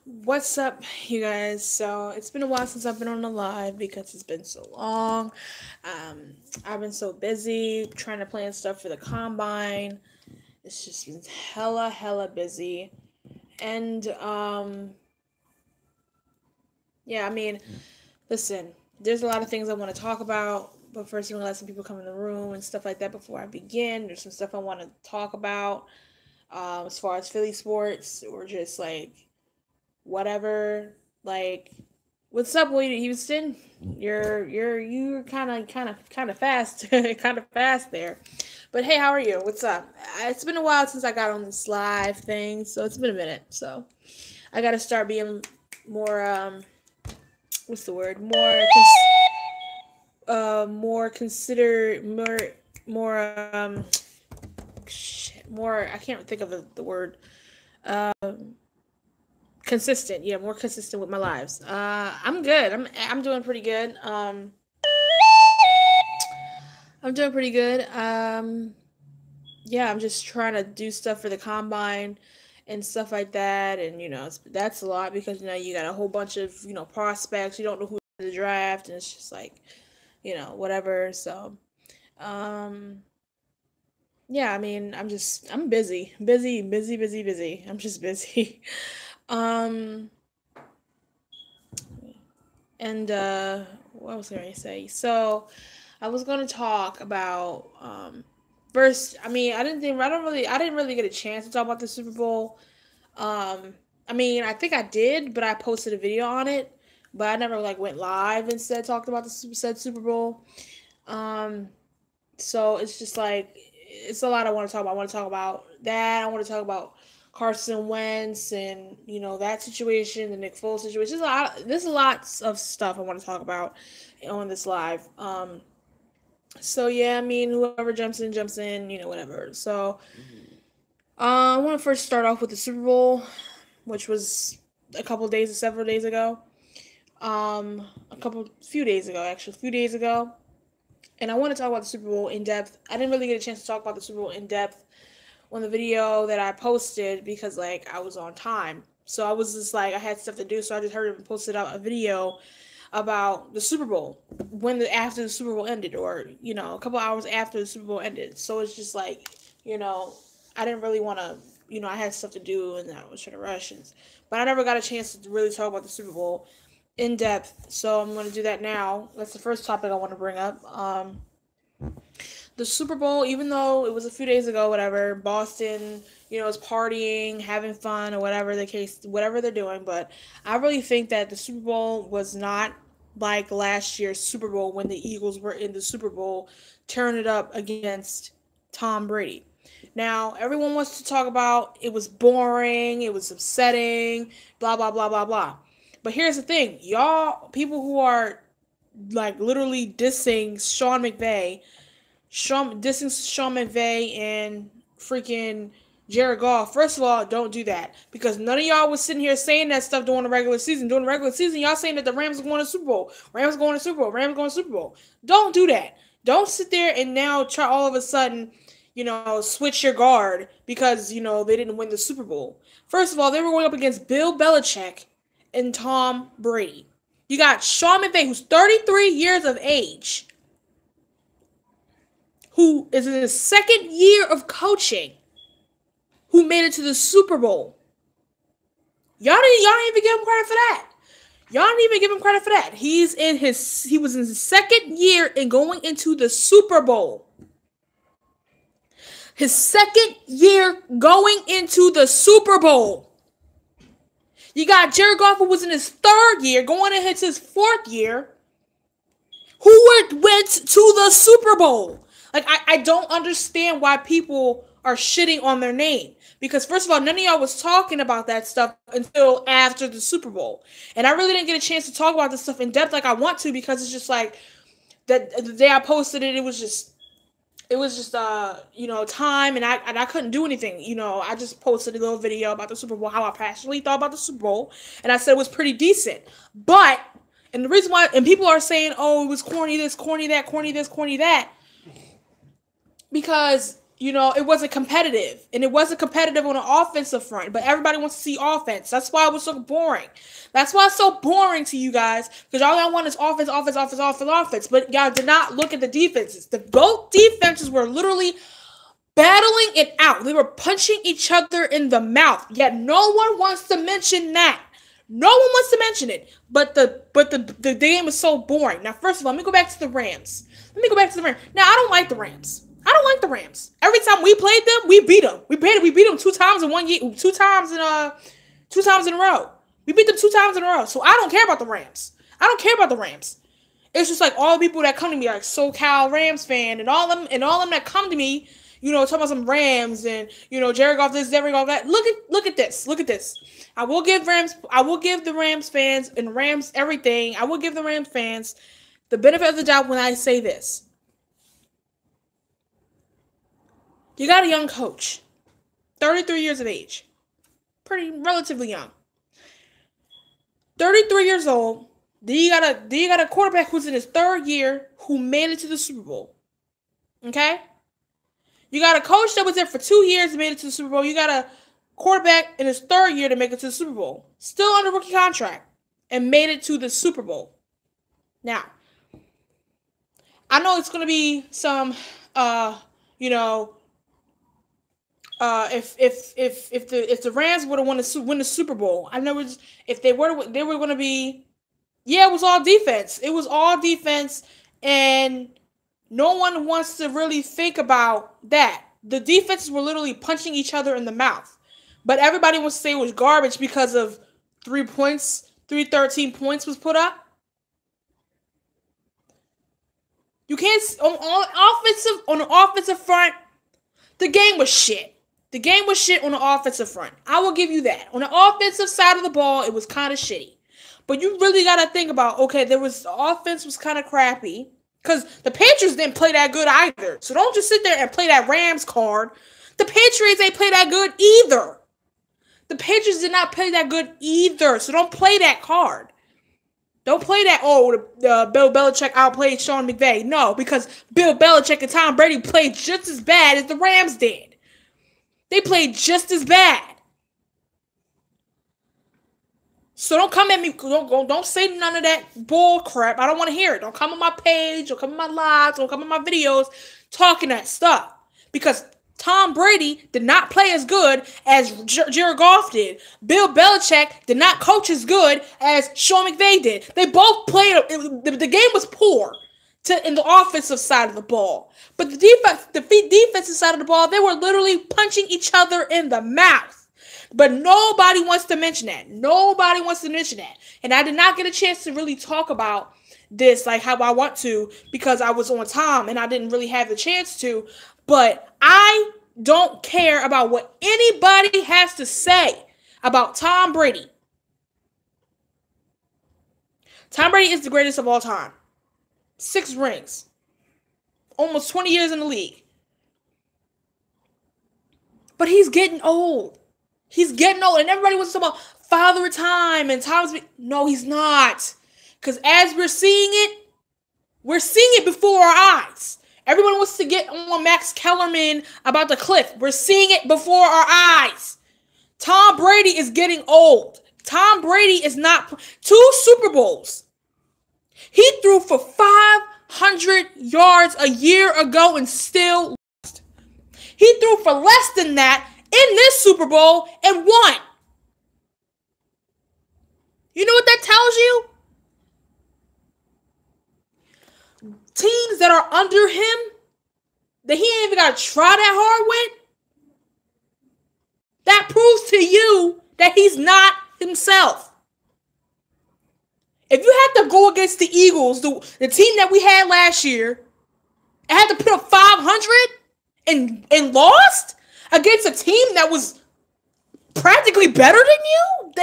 What's up, you guys? So it's been a while since I've been on the live because it's been so long. Um, I've been so busy trying to plan stuff for the combine. It's just been hella busy. And yeah, I mean, listen, there's a lot of things I want to talk about, but first I'm gonna let some people come in the room and stuff like that before I begin. There's some stuff I want to talk about, as far as Philly sports or just like whatever. Like, what's up, William Houston? You're kind of fast, kind of fast there. But hey, how are you? What's up? It's been a while since I got on this live thing, so it's been a minute. So I got to start being more what's the word? More consider more more. I can't think of the word. Consistent, yeah, more consistent with my lives. I'm good. I'm doing pretty good. I'm doing pretty good. Yeah, I'm just trying to do stuff for the combine and stuff like that, and that's a lot because you got a whole bunch of prospects. You don't know who to draft, and it's just like whatever. So, um, yeah, I mean, I'm busy. I'm just busy. um. And what was I going to say? So I was going to talk about first. I mean, I didn't really get a chance to talk about the Super Bowl. I mean, I think I did, but I posted a video on it, but I never like went live and said talked about the said Super Bowl. Um, so it's just like it's a lot I want to talk about. I want to talk about that. I want to talk about Carson Wentz and that situation, the Nick Foles situation. There's lots of stuff I want to talk about on this live. So yeah, I mean whoever jumps in, whatever. So I want to first start off with the Super Bowl, which was several days ago. Few days ago, actually, a few days ago. And I want to talk about the Super Bowl in depth. I didn't really get a chance to talk about the Super Bowl in depth on the video that I posted because like I was on time. So I was just like I had stuff to do, so I just heard and posted out a video about the Super Bowl after the Super Bowl ended, or a couple hours after the Super Bowl ended. So it's just like I didn't really want to. I had stuff to do and I was trying to rush, but I never got a chance to really talk about the Super Bowl in depth. So I'm going to do that now. That's the first topic I want to bring up. The Super Bowl, even though it was a few days ago, whatever, Boston, is partying, having fun, or whatever they're doing. But I really think that the Super Bowl was not like last year's Super Bowl when the Eagles were in the Super Bowl, tearing it up against Tom Brady. Now, everyone wants to talk about it was boring, it was upsetting, blah, blah, blah, blah, blah. But here's the thing, y'all, people who are like literally dissing Sean McVay and freaking Jared Goff. First of all, don't do that because none of y'all was sitting here saying that stuff during the regular season. During the regular season, y'all saying that the Rams are going to the Super Bowl. Rams going to Super Bowl. Rams going to Super Bowl. Don't do that. Don't sit there and now try all of a sudden, switch your guard because they didn't win the Super Bowl. First of all, they were going up against Bill Belichick and Tom Brady. You got Sean McVay, who's 33 years of age, who is in his second year of coaching, who made it to the Super Bowl. Y'all didn't even give him credit for that. Y'all didn't even give him credit for that. He was in his second year and going into the Super Bowl. His second year going into the Super Bowl. You got Jared Goff, who was in his third year, going into his fourth year, who went to the Super Bowl. Like, I don't understand why people are shitting on their name. Because, first of all, none of y'all was talking about that stuff until after the Super Bowl. And I really didn't get a chance to talk about this stuff in depth like I want to because it's just like, the day I posted it, it was just time, and I couldn't do anything. I just posted a little video about the Super Bowl, how I passionately thought about the Super Bowl, and I said it was pretty decent. But, and the reason why, and people are saying, oh, it was corny this, corny that, corny this, corny that, because it wasn't competitive. And it wasn't competitive on the offensive front. But everybody wants to see offense. That's why it was so boring. That's why it's so boring to you guys. Because all y'all want is offense, offense, offense, offense, offense. But y'all did not look at the defenses. Both defenses were literally battling it out. They were punching each other in the mouth. Yet no one wants to mention that. No one wants to mention it. But the game was so boring. Now, first of all, let me go back to the Rams. Now, I don't like the Rams. Every time we played them, we beat them. We beat them 2 times in 1 year, 2 times in a row. We beat them 2 times in a row. So I don't care about the Rams. It's just like all the people that come to me are like SoCal Rams fan, and all them that come to me, talking about some Rams and Jared Goff this, Jared Goff that. Look at this. I will give the Rams fans and Rams everything. I will give the Rams fans the benefit of the doubt when I say this. You got a young coach, 33 years of age, relatively young. 33 years old. Then you got a quarterback who's in his 3rd year who made it to the Super Bowl. Okay? You got a coach that was there for 2 years and made it to the Super Bowl. You got a quarterback in his 3rd year to make it to the Super Bowl. Still under rookie contract and made it to the Super Bowl. Now, I know it's going to be some, if the Rams would have win the Super Bowl, I know if they were going to be, it was all defense. It was all defense, and no one wants to really think about that. The defenses were literally punching each other in the mouth, but everybody wants to say it was garbage because of 13 points was put up. You can't on the offensive front. The game was shit. On the offensive front. I will give you that. On the offensive side of the ball, it was kind of shitty. But you really got to think about, the offense was kind of crappy. Because the Patriots didn't play that good either. So don't just sit there and play that Rams card. The Patriots ain't play that good either. The Patriots did not play that good either. So don't play that card. Don't play that, Bill Belichick outplayed Sean McVay. No, because Bill Belichick and Tom Brady played just as bad as the Rams did. They played just as bad. So don't come at me. Don't say none of that bull crap. I don't want to hear it. Don't come on my page. Don't come on my lives. Don't come on my videos talking that stuff. Because Tom Brady did not play as good as Jared Goff did. Bill Belichick did not coach as good as Sean McVay did. They both played. The game was poor in the offensive side of the ball. But the defensive side of the ball, they were literally punching each other in the mouth. But nobody wants to mention that. And I did not get a chance to really talk about this like how I want to because I was on time and I didn't really have the chance to. But I don't care about what anybody has to say about Tom Brady. Tom Brady is the greatest of all time. 6 rings. Almost 20 years in the league. But he's getting old. And everybody wants to talk about father time and Tom's. No, he's not. Because as we're seeing it before our eyes. Everyone wants to get on Max Kellerman about the cliff. We're seeing it before our eyes. Tom Brady is getting old. Tom Brady is not 2 Super Bowls. He threw for 500 yards a year ago and still lost. He threw for less than that in this Super Bowl and won. You know what that tells you? Teams that are under him, that he ain't even got to try that hard with, that proves to you that he's not himself. If you have to go against the Eagles, the team that we had last year, and had to put up 500 and lost against a team that was practically better than you,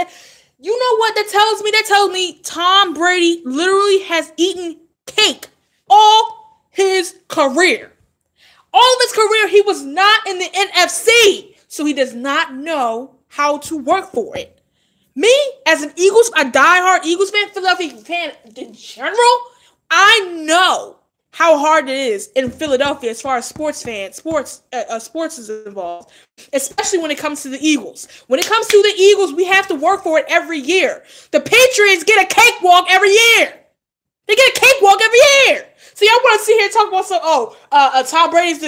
you know what that tells me? That tells me Tom Brady literally has eaten cake all his career. All of his career, he was not in the NFC, so he does not know how to work for it. Me, as a diehard Eagles fan, Philadelphia fan in general, I know how hard it is in Philadelphia as far as sports is involved, especially when it comes to the Eagles. When it comes to the Eagles, we have to work for it every year. The Patriots get a cakewalk every year. They get a cakewalk every year. So y'all want to sit here and talk about Tom Brady's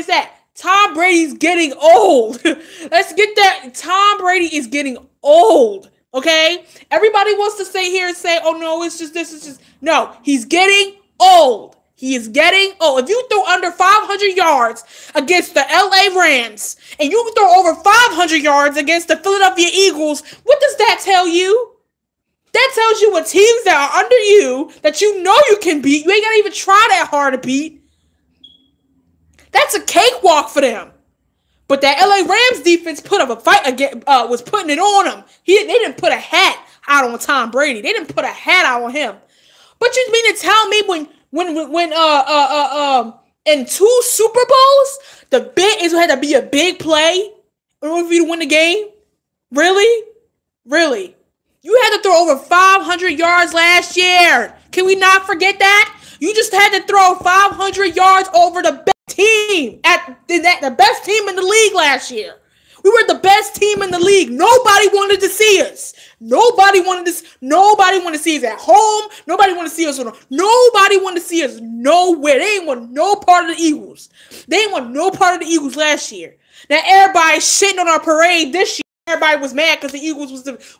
that. Tom Brady's getting old. Let's get that. Tom Brady is getting old. Okay? Everybody wants to stay here and say, oh no, it's just this, it's just. No, he's getting old. He is getting old. If you throw under 500 yards against the LA Rams and you throw over 500 yards against the Philadelphia Eagles, what does that tell you? That tells you what teams that are under you that you know you can beat. You ain't got to even try that hard to beat. That's a cakewalk for them. But that LA Rams defense put up a fight again, was putting it on them. They didn't put a hat out on Tom Brady. They didn't put a hat out on him. But you mean to tell me when in 2 Super Bowls, the big is had to be a big play in order for you to win the game? Really? Really? You had to throw over 500 yards last year. Can we not forget that? You just had to throw 500 yards over the best team the best team in the league last year. We were the best team in the league. Nobody wanted to see us. Nobody wanted to see us at home. Nobody wanted to see us nobody wanted to see us nowhere. They didn't want no part of the Eagles. They didn't want no part of the Eagles last year. Now everybody's shitting on our parade this year. Everybody was mad because the Eagles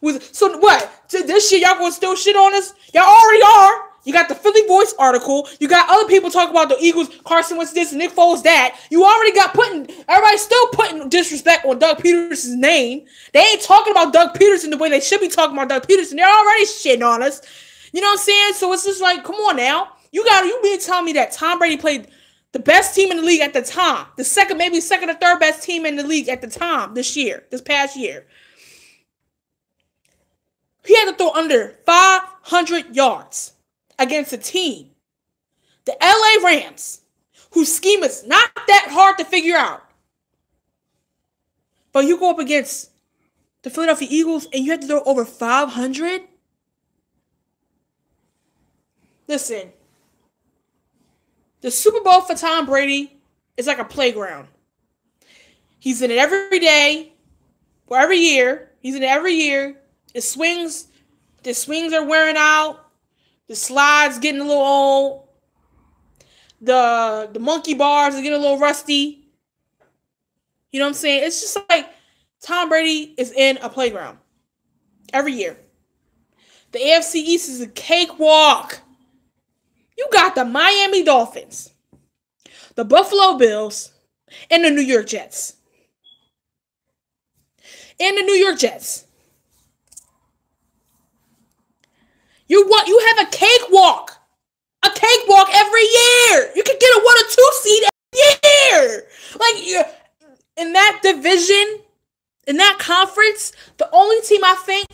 was so what? This year y'all gonna still shit on us? Y'all already are. You got the Philly Voice article. You got other people talking about the Eagles. Carson Wentz this, Nick Foles that. You already got everybody's still putting disrespect on Doug Peterson's name. They ain't talking about Doug Peterson the way they should be talking about Doug Peterson. They're already shitting on us. You know what I'm saying? So it's just like, come on now. You mean to tell me that Tom Brady played the best team in the league at the time, maybe second or third best team in the league at the time this past year. He had to throw under 500 yards against a team, the LA Rams, whose scheme is not that hard to figure out. But you go up against the Philadelphia Eagles and you have to throw over 500? Listen, the Super Bowl for Tom Brady is like a playground. He's in it every day, or every year. He's in it every year. The swings are wearing out. The slides getting a little old. The monkey bars are getting a little rusty. You know what I'm saying? It's just like Tom Brady is in a playground every year. The AFC East is a cakewalk. You got the Miami Dolphins, the Buffalo Bills, and the New York Jets. You have a cakewalk every year. You can get a 1 or 2 seed every year. Like in that division, in that conference, the only team I think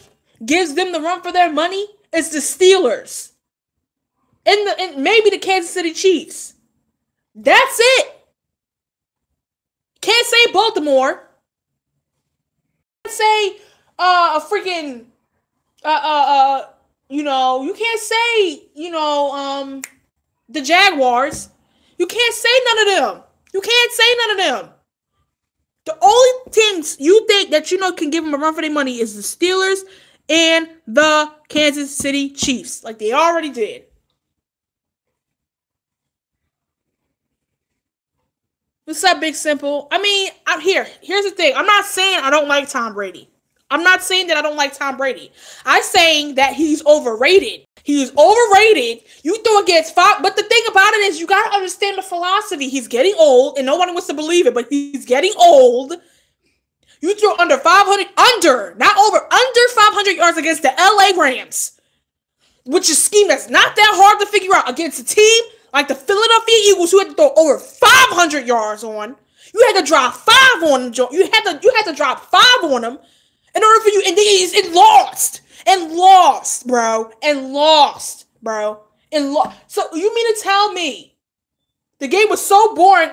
gives them the run for their money is the Steelers. And maybe the Kansas City Chiefs. That's it. Can't say Baltimore. Can't say you can't say, the Jaguars. You can't say none of them. The only teams you think that can give them a run for their money is the Steelers and the Kansas City Chiefs, like they already did. What's up, Big Simple? I mean, here's the thing. I'm not saying I don't like Tom Brady. I'm not saying that I don't like Tom Brady. I'm saying that he's overrated. He's overrated. You throw against 5, but the thing about it is you got to understand the philosophy. He's getting old, and nobody wants to believe it, but he's getting old. You throw under 500 yards against the LA Rams, which is a scheme that's not that hard to figure out against a team like the Philadelphia Eagles, who had to throw over 500 yards on. You had to drop 5 on them. You had to drop 5 on them in order for you, and it lost. So you mean to tell me the game was so boring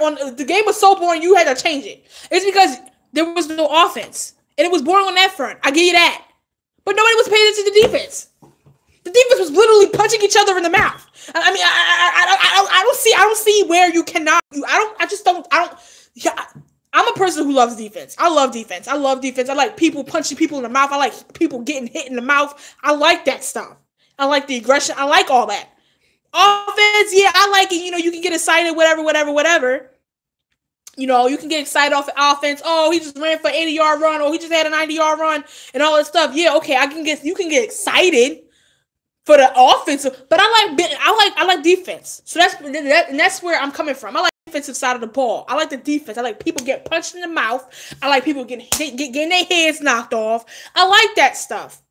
you had to change it? It's because there was no offense, and it was boring on that front. I give you that. But nobody was paying attention to defense. The defense was literally punching each other in the mouth. I mean, I don't see where you cannot. Yeah, I'm a person who loves defense. I love defense. I like people punching people in the mouth. I like people getting hit in the mouth. I like that stuff. I like the aggression. I like all that. Offense, yeah, I like it. You know, you can get excited, whatever. You know, you can get excited off the offense. Oh, he just ran for an 80-yard run. Oh, he just had a 90-yard run and all that stuff. Yeah, okay, you can get excited for the offensive, but I like defense. So that's where I'm coming from. I like the defensive side of the ball. I like the defense. I like people get punched in the mouth. I like people getting their heads knocked off. I like that stuff.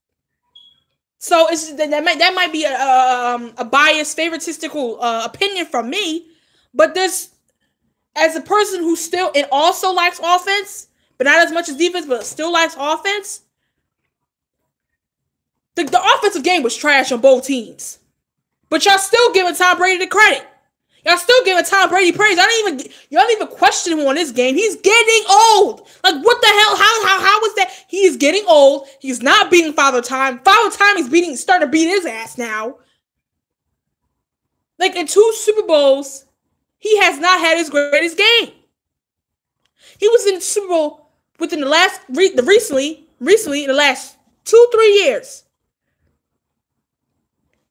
So that might be a biased, favoristical opinion from me, but this, as a person who still and also likes offense, but not as much as defense, but still likes offense. The offensive game was trash on both teams. But y'all still giving Tom Brady the credit. Y'all still giving Tom Brady praise. Y'all don't even question him on this game. He's getting old. Like, what the hell? How is that? He's getting old. He's not beating Father Time. Father Time is starting to beat his ass now. Like, in 2 Super Bowls, he has not had his greatest game. He was in the Super Bowl within the last recently in the last 2-3 years.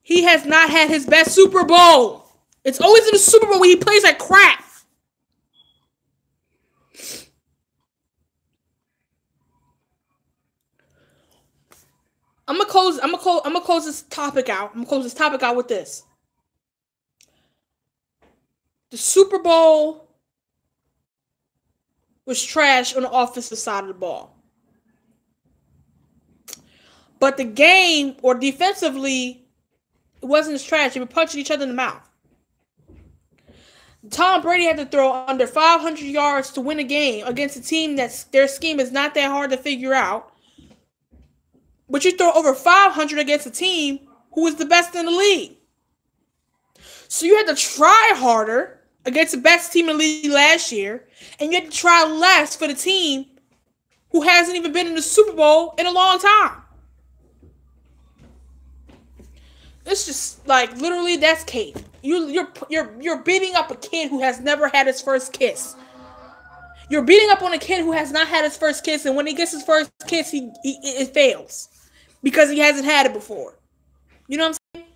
He has not had his best Super Bowl. It's always in the Super Bowl when he plays like crap. I'm gonna close this topic out. I'm gonna close this topic out with this. The Super Bowl was trash on the offensive side of the ball. But the game, or defensively, it wasn't as trash. They were punching each other in the mouth. Tom Brady had to throw under 500 yards to win a game against a team that's their scheme is not that hard to figure out. But you throw over 500 against a team who is the best in the league. So you had to try harder against the best team in the league last year, and you had to try less for the team who hasn't even been in the Super Bowl in a long time. It's just like literally that's Kate. You're beating up a kid who has never had his first kiss. You're beating up on a kid who has not had his first kiss, and when he gets his first kiss, it fails because he hasn't had it before. You know what I'm saying?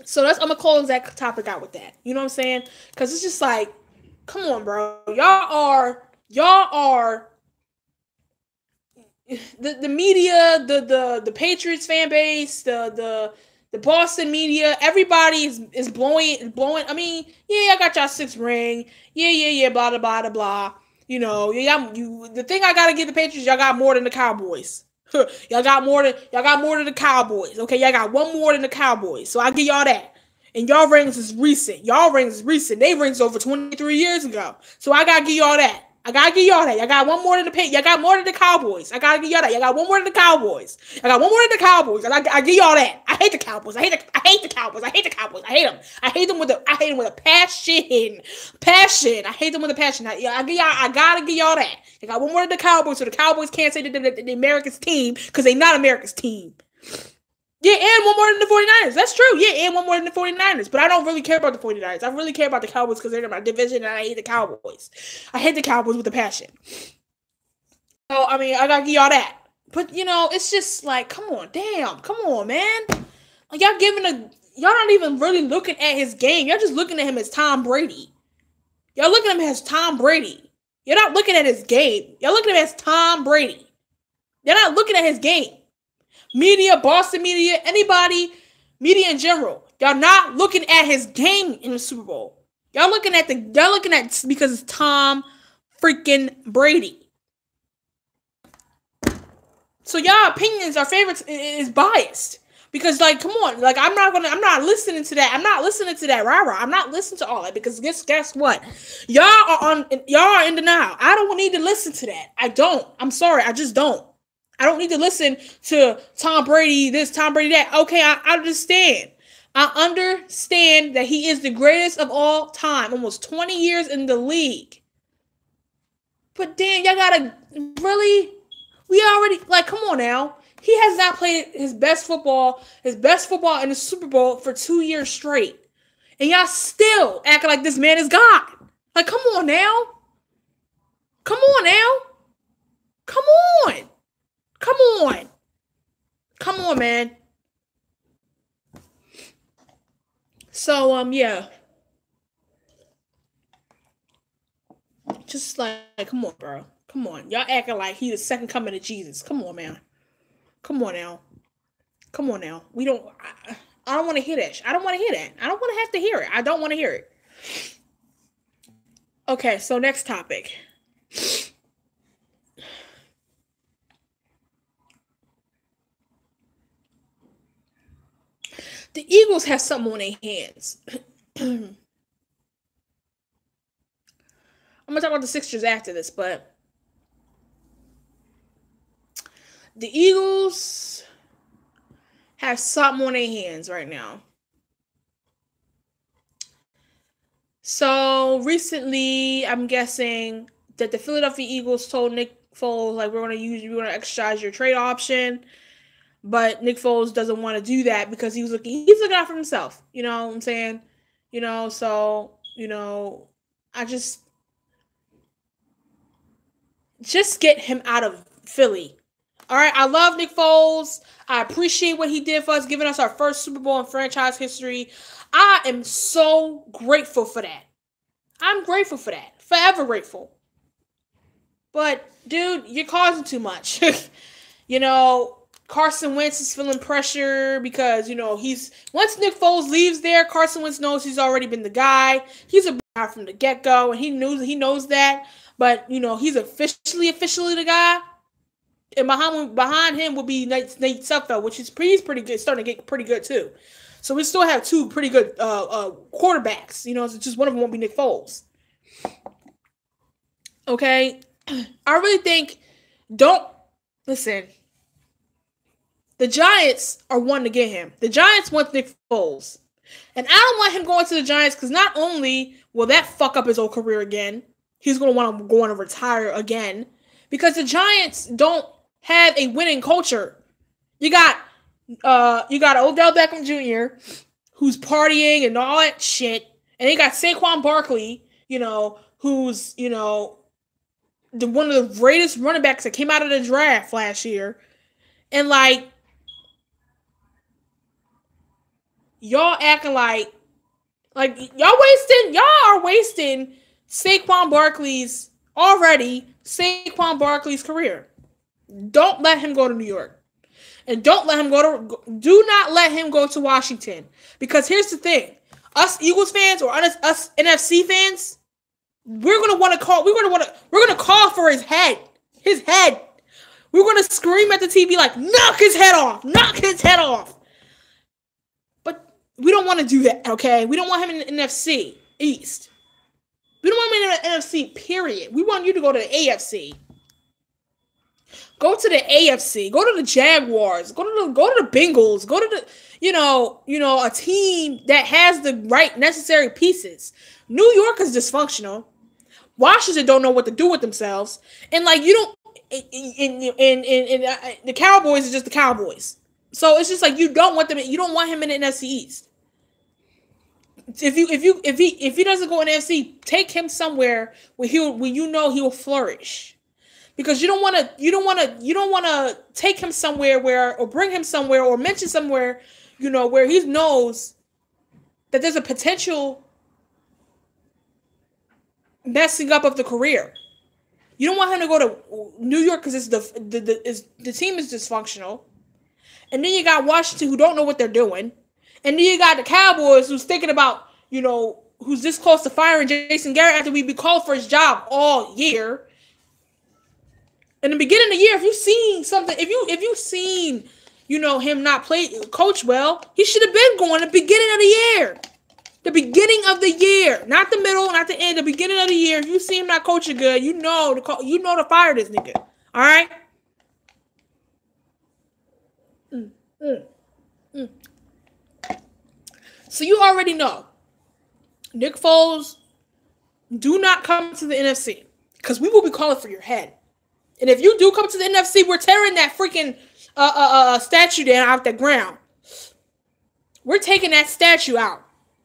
So I'm gonna close that topic out with that. You know what I'm saying? Because it's just like, come on, bro. Y'all are the media, the Patriots fan base, the Boston media, everybody is blowing. I mean, yeah, I got y'all 6th ring. Yeah, blah blah blah blah. You know, the thing I gotta give the Patriots, y'all got more than the Cowboys. y'all got more than the Cowboys. Okay, y'all got one more than the Cowboys. So I give y'all that. And y'all rings is recent. They rings over 23 years ago. So I gotta give y'all that. Y'all got one more than y'all got more than the Cowboys. I gotta give y'all that. Y'all got one more than the Cowboys. I give y'all that. I hate the Cowboys. I hate the Cowboys. I hate them with a passion. I hate them with a passion. I gotta give y'all that. I got one more than the Cowboys, so the Cowboys can't say that the America's team because they not America's team. Yeah, and one more than the 49ers. That's true. Yeah, and one more than the 49ers. But I don't really care about the 49ers. I really care about the Cowboys because they're in my division and I hate the Cowboys. I hate the Cowboys with a passion. So, I mean, I gotta give y'all that. But, you know, it's just like, come on, man. Like, y'all not even really looking at his game. Y'all just looking at him as Tom Brady. Y'all looking at him as Tom Brady. You're not looking at his game. Y'all looking at him as Tom Brady. You're not looking at his game. Media, Boston media, anybody, media in general. Y'all not looking at his game in the Super Bowl. Y'all looking at because it's Tom freaking Brady. So y'all opinions, our favorites is biased. Because like, come on, like I'm not listening to that. I'm not listening to that rah-rah. I'm not listening to all that because guess what? Y'all are in denial. I don't need to listen to that. I don't. I'm sorry. I just don't. I don't need to listen to Tom Brady this, Tom Brady that. Okay, I understand. I understand that he is the greatest of all time. Almost 20 years in the league. But damn, y'all gotta really... We already... Like, come on now. He has not played his best football in the Super Bowl for 2 years straight. And y'all still acting like this man is God. Like, come on now. Come on now. Come on. Come on. Come on, man. So, yeah. Just like, come on, bro. Come on. Y'all acting like he the second coming of Jesus. Come on, man. Come on now. Come on now. We don't... I don't want to hear that. I don't want to hear that. I don't want to have to hear it. I don't want to hear it. Okay, so next topic. The Eagles have something on their hands. I'm going to talk about the Sixers after this, but the Eagles have something on their hands right now. So recently, I'm guessing that the Philadelphia Eagles told Nick Foles, like, we're going to exercise your trade option. But Nick Foles doesn't want to do that because he's looking out for himself. You know what I'm saying? So, I just get him out of Philly. All right, I love Nick Foles. I appreciate what he did for us, giving us our first Super Bowl in franchise history. I am so grateful for that. I'm grateful for that. Forever grateful. But, dude, you're causing too much. Carson Wentz is feeling pressure because, once Nick Foles leaves there, Carson Wentz knows he's already been the guy. He's a guy from the get-go, and he knows that. But, he's officially the guy. And behind him will be Nate Sudfeld, which is he's pretty good, starting to get pretty good too. So we still have two pretty good quarterbacks. So just one of them won't be Nick Foles. Okay, I really think listen. The Giants are wanting to get him. The Giants want Nick Foles, and I don't want him going to the Giants because not only will that fuck up his old career again, he's going to want to go on and retire again because the Giants don't have a winning culture. You got Odell Beckham Jr., who's partying and all that shit, and you got Saquon Barkley, who's one of the greatest running backs that came out of the draft last year, and like y'all acting like y'all are wasting Saquon Barkley's career. Don't let him go to New York. And do not let him go to Washington. Because here's the thing. Us Eagles fans or us NFC fans, we're gonna call for his head. His head. We're gonna scream at the TV like, knock his head off! Knock his head off! But we don't want to do that, okay? We don't want him in the NFC East. We don't want him in the NFC, period. We want you to go to the AFC. Go to the AFC. Go to the Jaguars. Go to the Bengals. Go to the, a team that has the right necessary pieces. New York is dysfunctional. Washington don't know what to do with themselves. And like the Cowboys are just the Cowboys. So it's just like you don't want him in the NFC East. If he doesn't go in the NFC, take him somewhere where he will flourish. Because you don't want to take him somewhere or bring him somewhere or mention somewhere, where he knows that there's a potential messing up of the career. You don't want him to go to New York because the team is dysfunctional, and then you got Washington who don't know what they're doing, and then you got the Cowboys who's thinking about who's this close to firing Jason Garrett after we've been called for his job all year. In the beginning of the year, if you've seen him not coach well, he should have been going the beginning of the year. The beginning of the year, not the middle, not the end. The beginning of the year. If you see him not coaching good, you know to fire this nigga. All right. So you already know, Nick Foles, do not come to the NFC because we will be calling for your head. And if you do come to the NFC, we're tearing that freaking statue down out the ground. We're taking that statue out.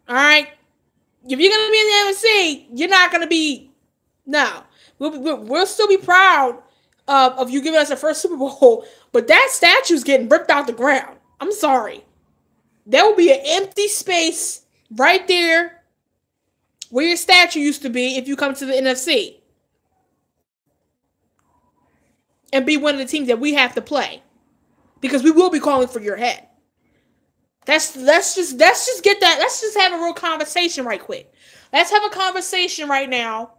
All right. If you're gonna be in the NFC, you're not gonna be. No, we'll still be proud of you giving us the first Super Bowl, but that statue's getting ripped out the ground. I'm sorry. There will be an empty space right there where your statue used to be if you come to the NFC and be one of the teams that we have to play, because we will be calling for your head. Let's just get that. Let's just have a real conversation right quick. Let's have a conversation right now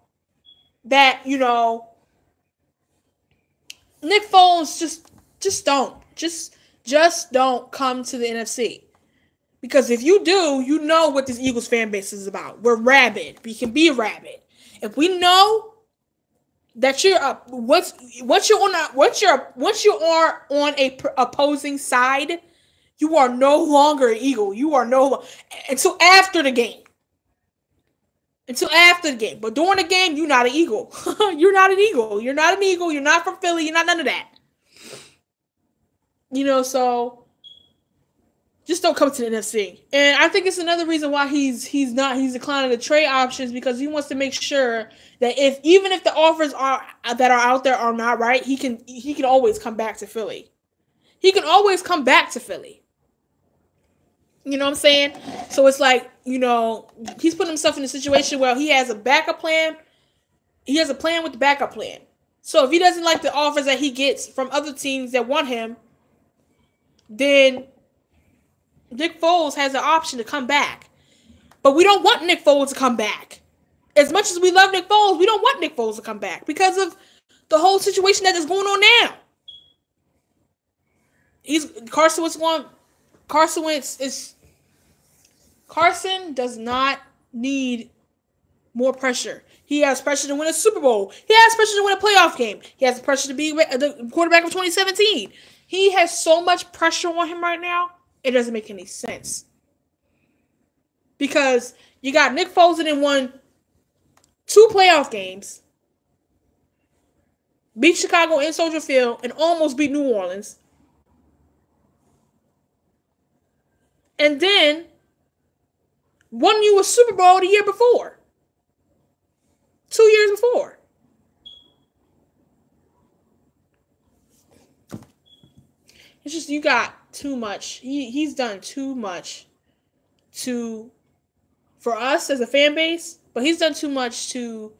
that, you know, Nick Foles just don't come to the NFC. Because if you do, you know what this Eagles fan base is about. We're rabid. We can be rabid. If we know that you're once you are on a opposing side, you are no longer an Eagle. You are no until after the game. Until after the game. But during the game, you're not an Eagle. You're not an Eagle. You're not an Eagle. You're not from Philly. You're not none of that. You know, so just don't come to the NFC. And I think it's another reason why he's declining the trade options, because he wants to make sure that even if the offers that are out there are not right, he can always come back to Philly. He can always come back to Philly. You know what I'm saying? So it's like, you know, he's putting himself in a situation where he has a backup plan. He has a plan with the backup plan. So if he doesn't like the offers that he gets from other teams that want him, then Nick Foles has an option to come back. But we don't want Nick Foles to come back. As much as we love Nick Foles, we don't want Nick Foles to come back because of the whole situation that is going on now. Carson does not need more pressure. He has pressure to win a Super Bowl. He has pressure to win a playoff game. He has pressure to be the quarterback of 2017. He has so much pressure on him right now, it doesn't make any sense. Because you got Nick Foles that won 2 playoff games, beat Chicago in Soldier Field, and almost beat New Orleans. And then won you a Super Bowl the year before. 2 years before. It's just, you got too much. He's done too much for us as a fan base, but he's done too much to,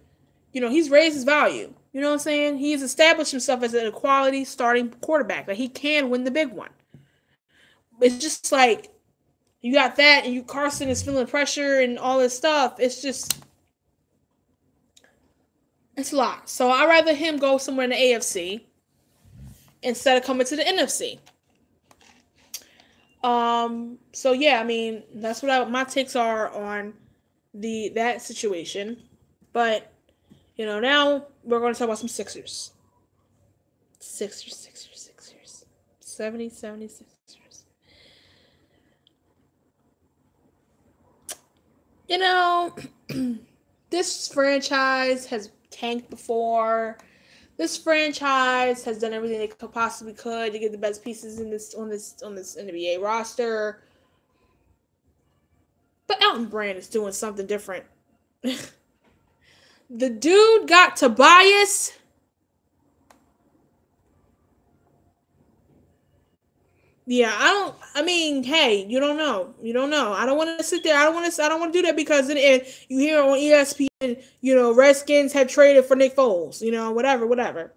you know, he's raised his value. You know what I'm saying? He's established himself as a quality starting quarterback, that he can win the big one. It's just like, you got that, and Carson is feeling pressure and all this stuff. It's a lot. So I'd rather him go somewhere in the AFC instead of coming to the NFC. So yeah, I mean, that's what my takes are on that situation. But, you know, now we're going to talk about some Sixers. Sixers. 76ers. You know, this franchise has tanked before. This franchise has done everything they possibly could to get the best pieces on this NBA roster. But Elton Brand is doing something different. The dude got Tobias. Yeah, hey, you don't know. I don't want to sit there. I don't want to do that, because then you hear on ESPN, you know, Redskins have traded for Nick Foles, you know, whatever.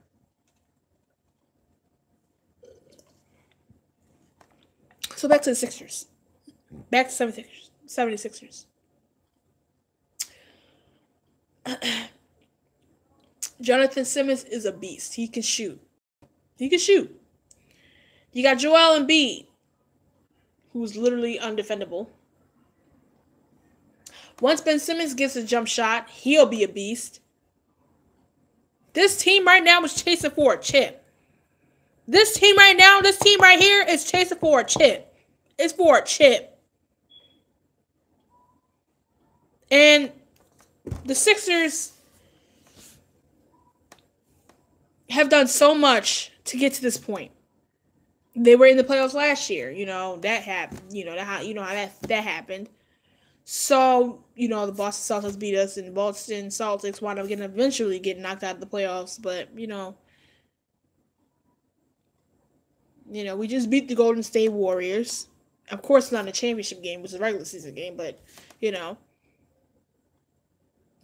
So back to the Sixers. Back to 76ers. Jonathan Simmons is a beast. He can shoot. You got Joel Embiid, who's literally undefendable. Once Ben Simmons gets a jump shot, he'll be a beast. This team right now is chasing for a chip. This team right here is chasing for a chip. It's for a chip. And the Sixers have done so much to get to this point. They were in the playoffs last year. That happened. How that happened. So, the Boston Celtics beat us, and Boston Celtics wound up eventually getting knocked out of the playoffs. But, we just beat the Golden State Warriors. Of course, not a championship game. It was a regular season game, but,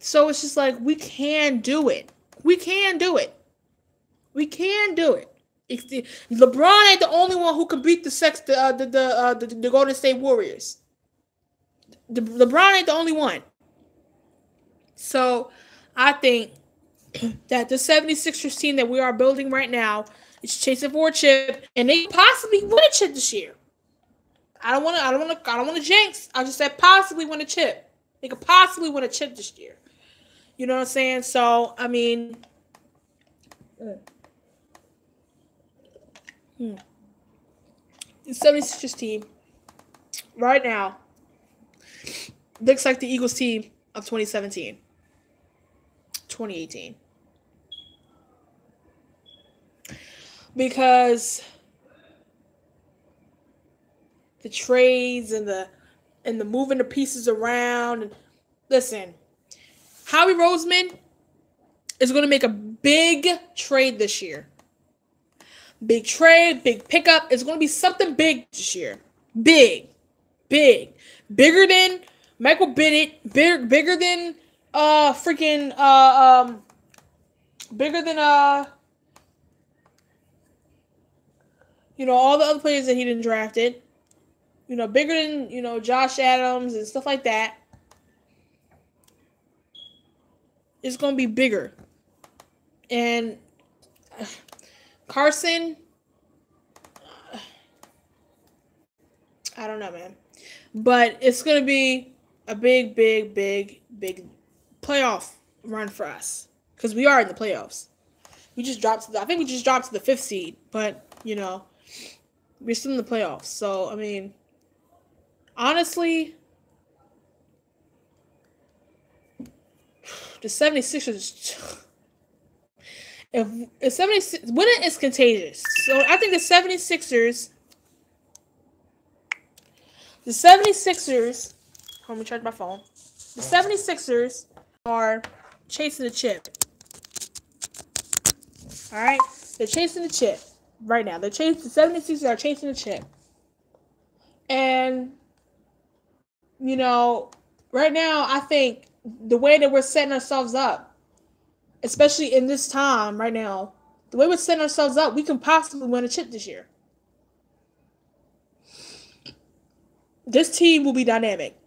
So it's just like, we can do it. We can do it. We can do it. LeBron ain't the only one who can beat the Golden State Warriors. LeBron ain't the only one. So I think that the 76ers team that we are building right now is chasing for a chip, and they possibly win a chip this year. I don't want to jinx. I just said possibly win a chip. They could possibly win a chip this year. You know what I'm saying? So I mean, the 76ers team right now looks like the Eagles team of 2017, 2018. Because the trades and the moving the pieces around. And listen, Howie Roseman is going to make a big trade this year. Big trade, big pickup. It's going to be something big this year. Big. Bigger than Michael Bennett. Bigger than bigger than all the other players that he didn't drafted. Bigger than, Josh Adams and stuff like that. It's going to be bigger. And Carson, I don't know, man. But it's going to be a big playoff run for us. Because we are in the playoffs. I think we just dropped to the 5th seed. But, we're still in the playoffs. So, I mean, honestly, the 76ers, winning is contagious. So, I think the 76ers, let me charge my phone. The 76ers are chasing the chip. All right? They're chasing the chip right now. The 76ers are chasing the chip. And, right now, I think the way that we're setting ourselves up, especially in this time right now, the way we're setting ourselves up, we can possibly win a chip this year. This team will be dynamic.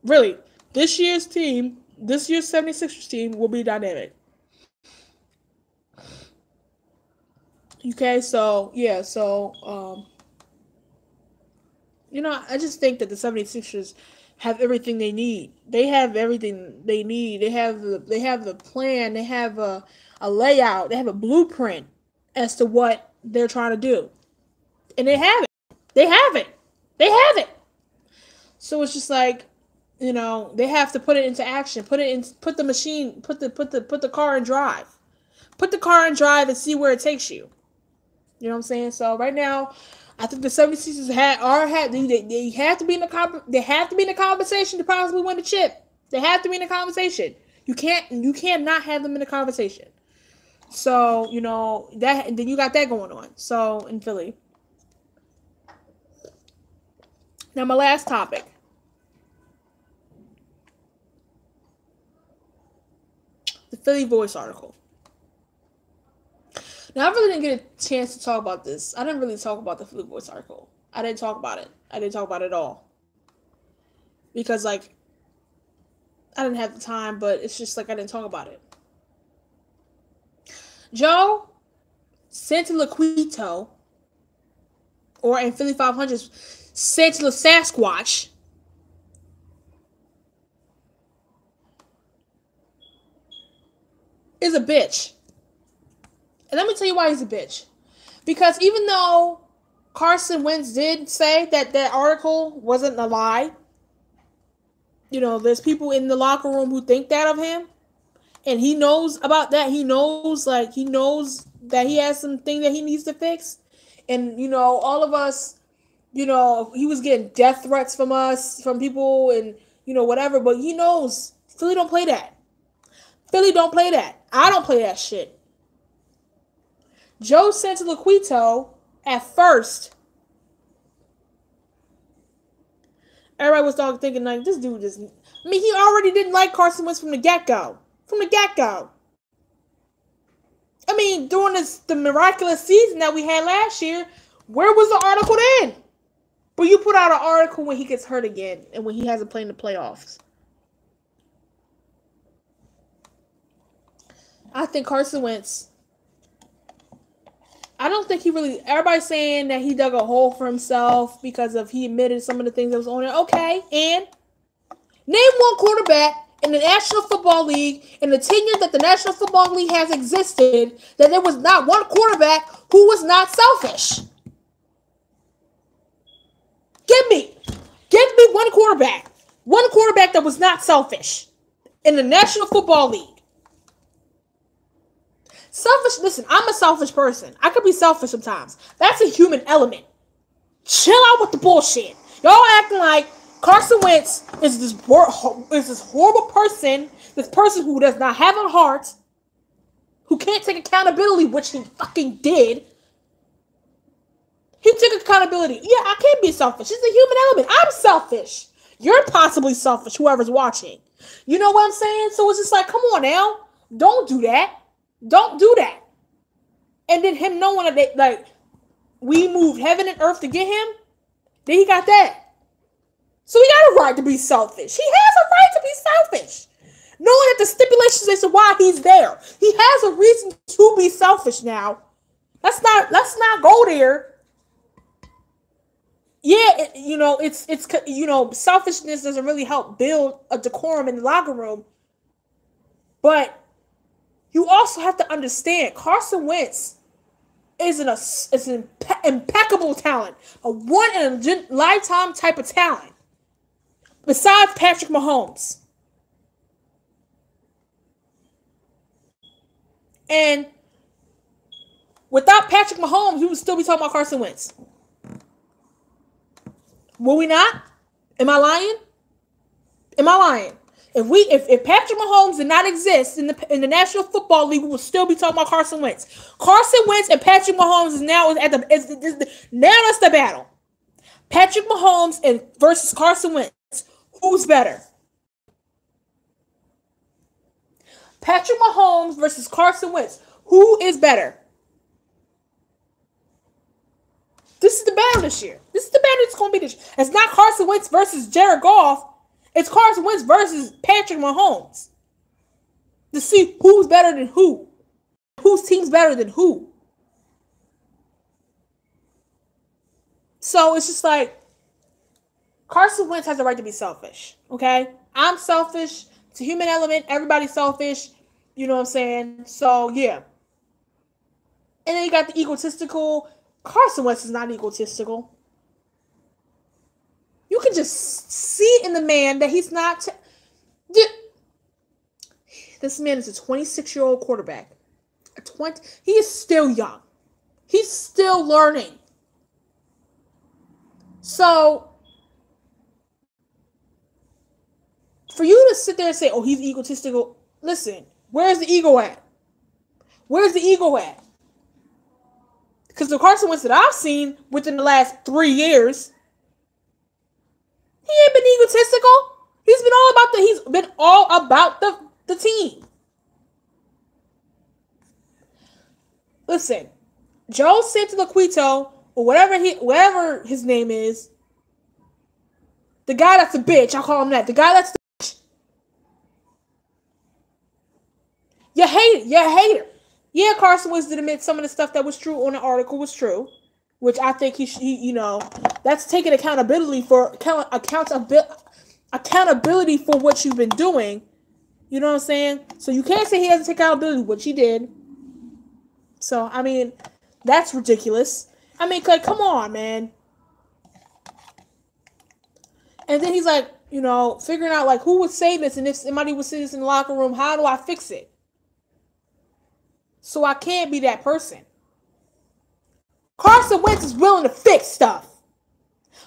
Really, this year's 76ers team will be dynamic. Okay, so, yeah, I just think that the 76ers have everything they need. They have everything they need. They have the plan. They have a layout. They have a blueprint as to what they're trying to do. And they have it. They have it. So it's just like, they have to put it into action. Put the car in drive. Put the car in drive and see where it takes you. You know what I'm saying? So right now, I think the 76ers they have to be in the conversation to possibly win the chip. They have to be in the conversation. You can't not have them in the conversation. So, then you got that going on. So in Philly. Now my last topic. The Philly Voice article. Now, I really didn't get a chance to talk about this. I didn't really talk about the Philly Voice article. I didn't talk about it. I didn't talk about it at all. Because, I didn't have the time, but it's just I didn't talk about it. Joe Santalaquito, or in Philly 500, Santala Sasquatch, is a bitch. And let me tell you why he's a bitch. Because even though Carson Wentz did say that article wasn't a lie, there's people in the locker room who think that of him. and he knows about that. He knows, like, he knows that he has something that he needs to fix. And, you know, all of us, you know, he was getting death threats from us, from people, and, you know, whatever. But he knows Philly don't play that. Philly don't play that. I don't play that shit. Joe Santoliquito, at first, everybody was thinking, like, this dude is... I mean, he already didn't like Carson Wentz from the get-go. From the get-go. I mean, during the miraculous season that we had last year, where was the article then? But you put out an article when he gets hurt again and when he hasn't played in the playoffs. I think Carson Wentz... I don't think he really... Everybody's saying that he dug a hole for himself because of he admitted some of the things that was on there. Okay, and name one quarterback in the National Football League in the 10 years that the National Football League has existed that there was not one quarterback who was not selfish. Give me one quarterback. One quarterback that was not selfish in the National Football League. Selfish, listen, I'm a selfish person. I could be selfish sometimes. That's a human element. Chill out with the bullshit. Y'all acting like Carson Wentz is this horrible person, this person who does not have a heart, who can't take accountability, which he fucking did. He took accountability. Yeah, I can't be selfish. It's a human element. I'm selfish. You're possibly selfish, whoever's watching. You know what I'm saying? So it's just like, come on now. Don't do that. Don't do that. And then him knowing that they, like, we moved heaven and earth to get him, then he got that. So he got a right to be selfish. He has a right to be selfish. Knowing that the stipulations as to why he's there. He has a reason to be selfish now. Let's not go there. Yeah, it's selfishness doesn't really help build a decorum in the locker room. But you also have to understand Carson Wentz is an impeccable talent, a one-in-a-lifetime type of talent. Besides Patrick Mahomes. And without Patrick Mahomes, we would still be talking about Carson Wentz. Will we not? Am I lying? Am I lying? If Patrick Mahomes did not exist in the National Football League, we would still be talking about Carson Wentz. Carson Wentz and Patrick Mahomes now that's the battle. Patrick Mahomes versus Carson Wentz. Who's better? Patrick Mahomes versus Carson Wentz. Who is better? This is the battle this year. This is the battle that's going to be this year. It's not Carson Wentz versus Jared Goff. It's Carson Wentz versus Patrick Mahomes. To see who's better than who. Whose team's better than who. So it's just like, Carson Wentz has the right to be selfish. Okay? I'm selfish. It's a human element. Everybody's selfish. You know what I'm saying? So, yeah. And then you got the egotistical. Carson Wentz is not egotistical. You can just see in the man that he's not. This man is a 26-year-old quarterback. He is still young. He's still learning. So, for you to sit there and say, oh, he's egotistical. Listen, where's the ego at? Where's the ego at? Because the Carson Wentz that I've seen within the last 3 years, he ain't been egotistical. He's been all about the team. Listen, Joe Santoliquito, or whatever his name is, the guy that's a bitch, I'll call him that. The guy that's the bitch. You hate it. You're a hater. Yeah, Carson Wentz did admit some of the stuff that was true on the article was true, which I think he that's taking accountability for what you've been doing. You know what I'm saying? So you can't say he doesn't take accountability, which he did. So, I mean, that's ridiculous. I mean, like, come on, man. And then he's like, figuring out, like, who would say this, and if somebody would say this in the locker room, how do I fix it? So I can't be that person. Carson Wentz is willing to fix stuff.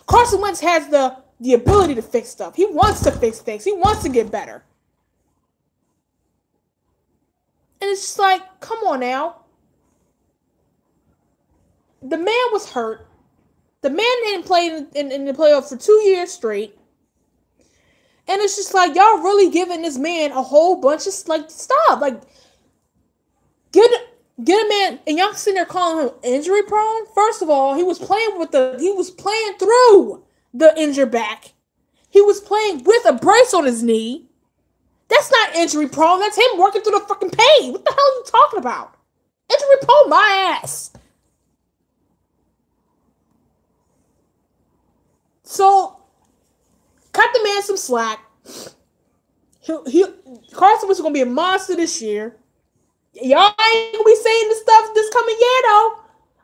Carson Wentz has the ability to fix stuff. He wants to fix things. He wants to get better. And it's just like, come on now. The man was hurt. The man didn't play in the playoffs for 2 years straight. And it's just like, y'all really giving this man a whole bunch of like stuff. Like, get a man, and y'all sitting there calling him injury prone. First of all, he was playing through the injured back. He was playing with a brace on his knee. That's not injury prone. That's him working through the fucking pain. What the hell are you talking about? Injury prone my ass. So, cut the man some slack. Carson was going to be a monster this year. Y'all ain't going to be saying this stuff this coming year, though.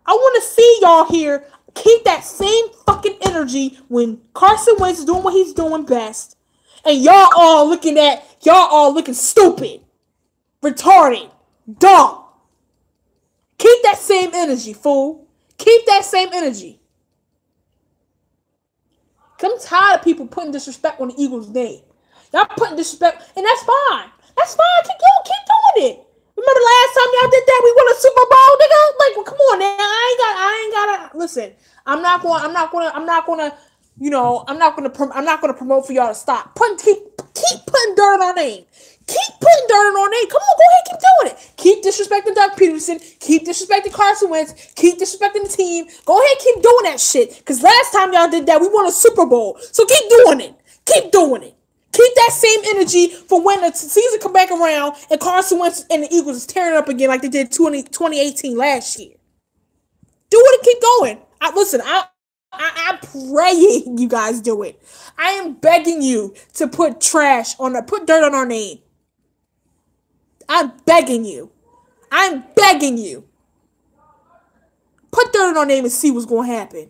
I want to see y'all here. Keep that same fucking energy when Carson Wentz is doing what he's doing best. And y'all all looking stupid, retarded, dumb. Keep that same energy, fool. Keep that same energy. I'm tired of people putting disrespect on the Eagles' name. Y'all putting disrespect, and that's fine. That's fine. Keep doing it. Remember last time y'all did that? We won a Super Bowl, nigga. Like, well, come on now. I ain't gotta. Listen, I'm not gonna promote for y'all to stop. Keep putting dirt on our name. Keep putting dirt on our name. Come on, go ahead, keep doing it. Keep disrespecting Doug Peterson. Keep disrespecting Carson Wentz. Keep disrespecting the team. Go ahead, keep doing that shit. Because last time y'all did that, we won a Super Bowl. So keep doing it. Keep doing it. Keep that same energy for when the season come back around and Carson Wentz and the Eagles is tearing up again like they did 2018 last year. Do it and keep going. I'm praying you guys do it. I am begging you to put dirt on our name. I'm begging you. Put dirt on our name and see what's gonna happen.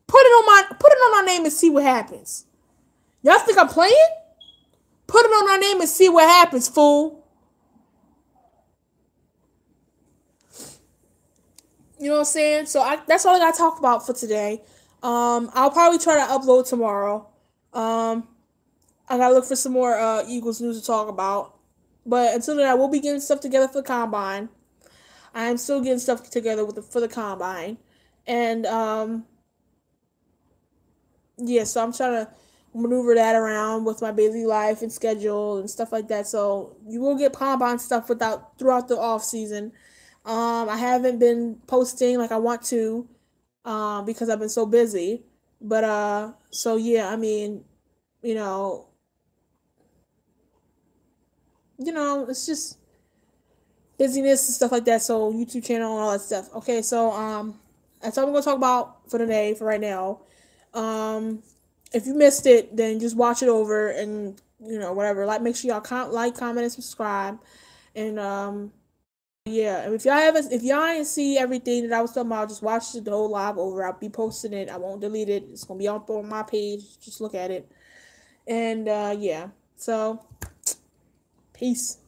Put it on our name and see what happens. Y'all think I'm playing? Put it on our name and see what happens, fool. You know what I'm saying? So that's all I gotta talk about for today. I'll probably try to upload tomorrow. I gotta look for some more Eagles news to talk about. But until then, I will be getting stuff together for the combine. I am still getting stuff together for the combine, and yeah. So I'm trying to maneuver that around with my busy life and schedule and stuff like that. So you will get combine stuff throughout the off season. I haven't been posting like I want to, because I've been so busy. But so yeah, I mean, you know, it's just busyness and stuff like that. So YouTube channel and all that stuff. Okay, so that's all I'm gonna talk about for today, for right now. If you missed it, then just watch it over and whatever. Like, make sure y'all like, comment, and subscribe. And yeah, and if y'all didn't see everything that I was talking about, just watch the whole live over. I'll be posting it. I won't delete it. It's gonna be up on my page. Just look at it. And yeah, so peace.